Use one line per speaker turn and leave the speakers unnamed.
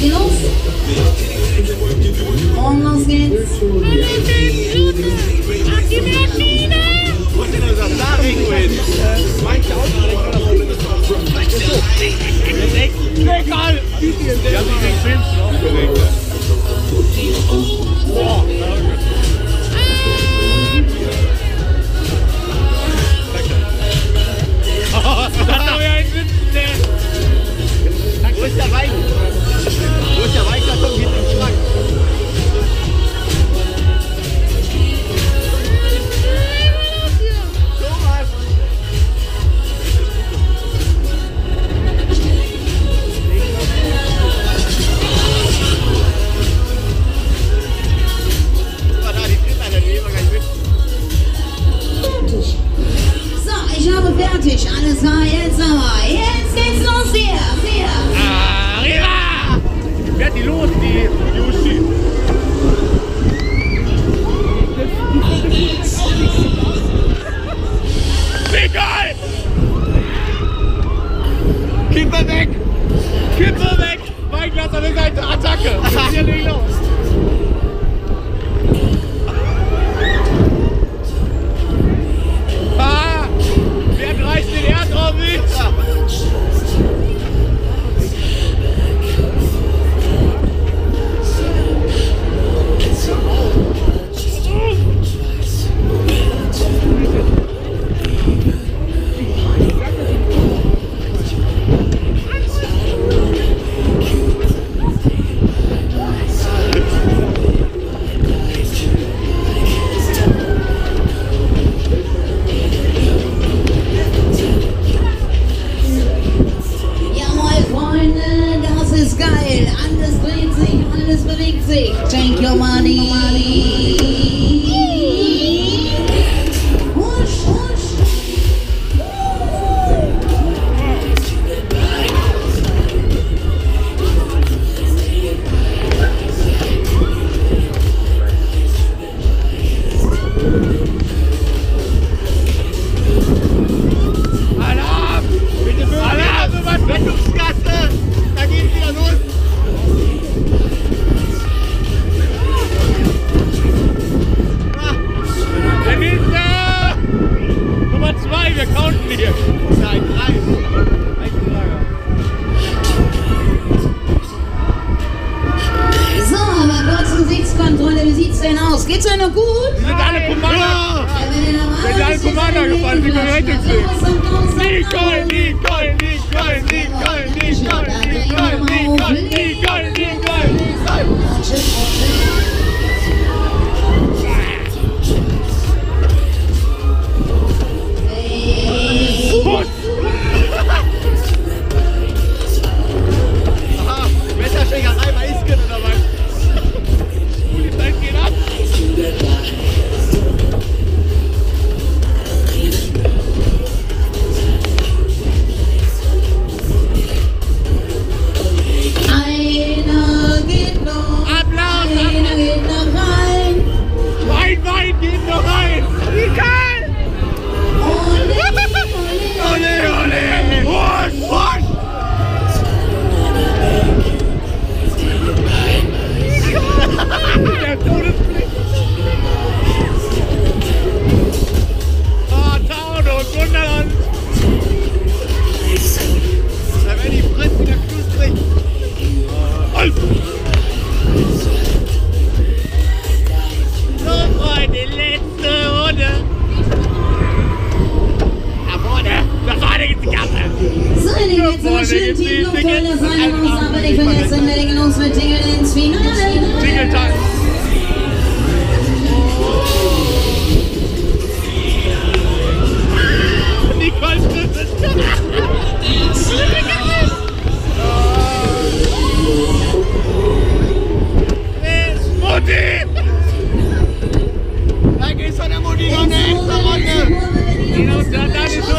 geht los. Und los geht's.
Egal! Die haben sich den Film schon aufgeregt. Boah! Das hat doch ja einen Witz, der! Wo ist der Wein? Wo ist der Weinkarton hinten im Schrank?
Fertig, alles klar, jetzt aber. Jetzt geht's los hier.
Arriba! Wer hat die los, die Yoshi? Egal! Kippe weg! Kippe weg! Weinglas an der Seite, Attacke! Hier nicht los! Reißt den Erdraum mit!
Take your money. Husch, husch.
Alarm! Bitte für Alarm! Rettungsgasse! Da geht's wieder los! Nummer 2, wir counten hier. Nein, 3.
So, aber kurze Gesichtskontrolle, wie sieht's denn aus? Geht's euch noch gut?
Die sind alle Commander! Ja. Wenn ihr alle Commander gefallen, sind wir Rettungsweg. Nicole! Aha, Messerstecherei bei Isken oder was? Die Zeit geht ab!
Einer geht noch.
Applaus!
Einer geht noch rein.
Wein geht noch rein! Nicole! Ole! Husch! Der Todesblick! Oh, Taunus, Wunderland! Da werden die Fritz wieder knusprig! So, Freunde, letzte Runde! Da vorne geht's die Kappe!
So, ihr Lieben, jetzt immer schön tief Luft holen, das eine raus, aber nicht vergessen, wir legen los mit Tingle ins Finale.
Tingle-Time! Nicole Schritt! Mutti! Da geht's von der Mutti noch eine extra Runde! Dann ist so